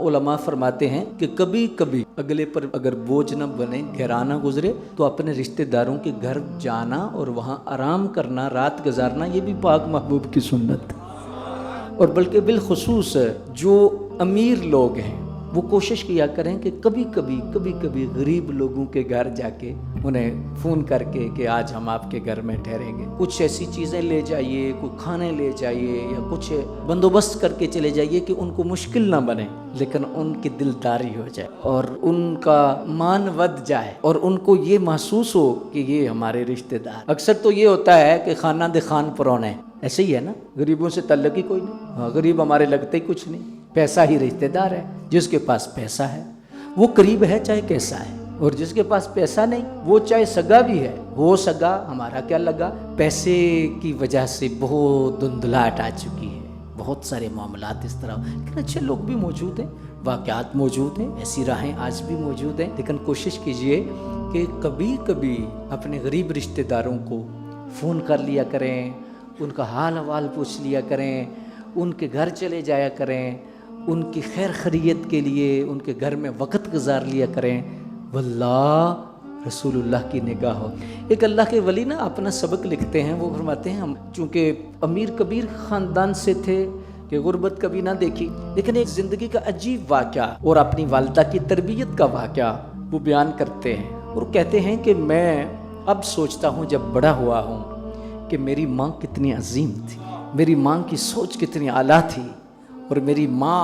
उलमा फरमाते हैं कि कभी कभी अगले पर अगर बोझ न बने, गहरा न गुजरे, तो अपने रिश्तेदारों के घर जाना और वहाँ आराम करना, रात गुजारना, ये भी पाक महबूब की सुन्नत। और बल्कि बिलखुसूस जो अमीर लोग हैं वो कोशिश किया करें कि कभी कभी गरीब लोगों के घर जाके उन्हें फ़ोन करके कि आज हम आपके घर में ठहरेंगे, कुछ ऐसी चीज़ें ले जाइए, कोई खाने ले जाइए या कुछ बंदोबस्त करके चले जाइए कि उनको मुश्किल ना बने, लेकिन उनकी दिलदारी हो जाए और उनका मान बढ़ जाए और उनको ये महसूस हो कि ये हमारे रिश्तेदार। अक्सर तो ये होता है कि खाना दे खान परौने, ऐसे ही है ना, गरीबों से तल्लक ही कोई नहीं। हाँ, गरीब हमारे लगते ही कुछ नहीं, पैसा ही रिश्तेदार है। जिसके पास पैसा है वो करीब है चाहे कैसा है, और जिसके पास पैसा नहीं वो चाहे सगा भी है, वो सगा हमारा क्या लगा। पैसे की वजह से बहुत धुंधलाहट आ चुकी है, बहुत सारे मामलात इस तरह। लेकिन अच्छे लोग भी मौजूद हैं, वाक़यात मौजूद हैं, ऐसी राहें आज भी मौजूद हैं। लेकिन कोशिश कीजिए कि कभी कभी अपने गरीब रिश्तेदारों को फ़ोन कर लिया करें, उनका हाल हवाल पूछ लिया करें, उनके घर चले जाया करें, उनकी खैर खैरियत के लिए उनके घर में वक़्त गुजार लिया करें। वल्लाह रसूलुल्लाह की निगाह हो। एक अल्लाह के वली ना अपना सबक लिखते हैं, वो फरमाते हैं हम चूँकि अमीर कबीर ख़ानदान से थे कि गुर्बत कभी ना देखी, लेकिन एक ज़िंदगी का अजीब वाक़या और अपनी वालिदा की तरबियत का वाक़या वो बयान करते हैं और कहते हैं कि मैं अब सोचता हूँ जब बड़ा हुआ हूँ कि मेरी माँ कितनी अजीम थी, मेरी माँ की सोच कितनी आला थी और मेरी माँ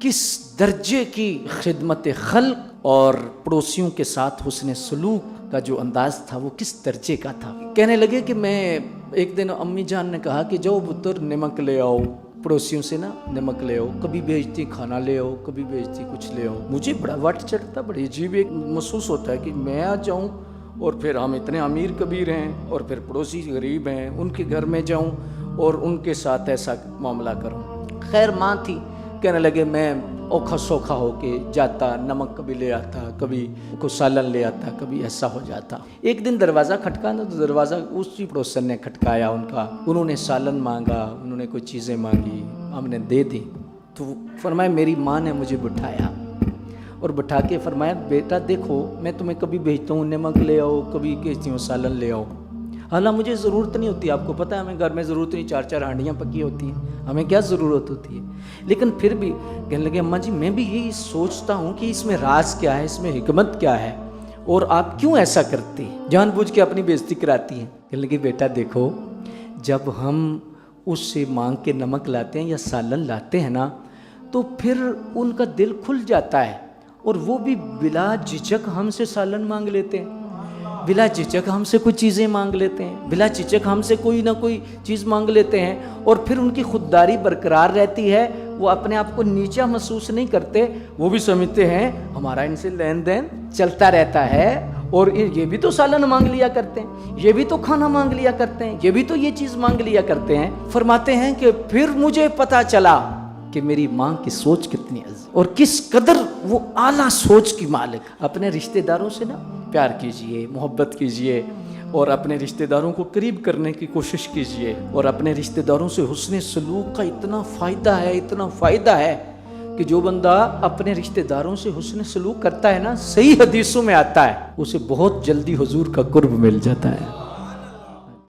किस दर्जे की खिदमत खल्क और पड़ोसियों के साथ हुस्न सलूक का जो अंदाज़ था वो किस दर्जे का था। कहने लगे कि मैं एक दिन अम्मी जान ने कहा कि जाओ पुत्र नमक ले आओ, पड़ोसियों से ना नमक ले आओ, कभी भेजती खाना ले आओ, कभी भेजती कुछ ले आओ। मुझे बड़ा वट चढ़ता, बड़ी अजीब एक महसूस होता है कि मैं आ जाऊँ और फिर हम इतने अमीर कबीर हैं और फिर पड़ोसी गरीब हैं, उनके घर में जाऊँ और उनके साथ ऐसा मामला करूँ। खैर माँ थी, कहने लगे मैं औखा सौखा होके जाता, नमक कभी ले आता, कभी को सालन ले आता, कभी ऐसा हो जाता। एक दिन दरवाज़ा खटकाना तो दरवाज़ा उसी पड़ोसन ने खटकाया उनका, उन्होंने सालन मांगा, उन्होंने कोई चीज़ें मांगी, हमने दे दी। तो फरमाया मेरी माँ ने मुझे बिठाया और बिठा के फरमाया बेटा देखो मैं तुम्हें कभी भेजता हूँ नमक ले आओ, कभी कहती हूँ सालन ले आओ। हालांकि मुझे ज़रूरत नहीं होती, आपको पता है हमें घर में ज़रूरत नहीं, 4-4 हांडियाँ पकी होती हैं, हमें क्या ज़रूरत होती है। लेकिन फिर भी कहने लगे अम्मा जी मैं भी यही सोचता हूँ कि इसमें राज क्या है, इसमें हिकमत क्या है और आप क्यों ऐसा करती हैं, जानबूझ के अपनी बेइज्जती कराती हैं। कहने लगे बेटा देखो जब हम उससे मांग के नमक लाते हैं या सालन लाते हैं ना तो फिर उनका दिल खुल जाता है और वो भी बिला झिझक हमसे सालन मांग लेते हैं, बिला झिझक हमसे कुछ चीज़ें मांग लेते हैं, बिला झिझक हमसे कोई ना कोई चीज़ मांग लेते हैं और फिर उनकी खुददारी बरकरार रहती है। वो अपने आप को नीचा महसूस नहीं करते, वो भी समझते हैं हमारा इनसे लेन देन चलता रहता है और ये भी तो सालन मांग लिया करते हैं, ये भी तो खाना मांग लिया करते हैं, ये भी तो ये चीज़ मांग लिया करते हैं। फरमाते हैं कि फिर मुझे पता चला कि मेरी माँ की सोच कितनी अजीब और किस कदर वो आला सोच की मालिक। अपने रिश्तेदारों से ना प्यार कीजिए, मोहब्बत कीजिए और अपने रिश्तेदारों को करीब करने की कोशिश कीजिए। और अपने रिश्तेदारों से हुस्न सलूक का इतना फ़ायदा है कि जो बंदा अपने रिश्तेदारों से हुस्न सलूक करता है ना, सही हदीसों में आता है उसे बहुत जल्दी हुजूर का कुर्ब मिल जाता है।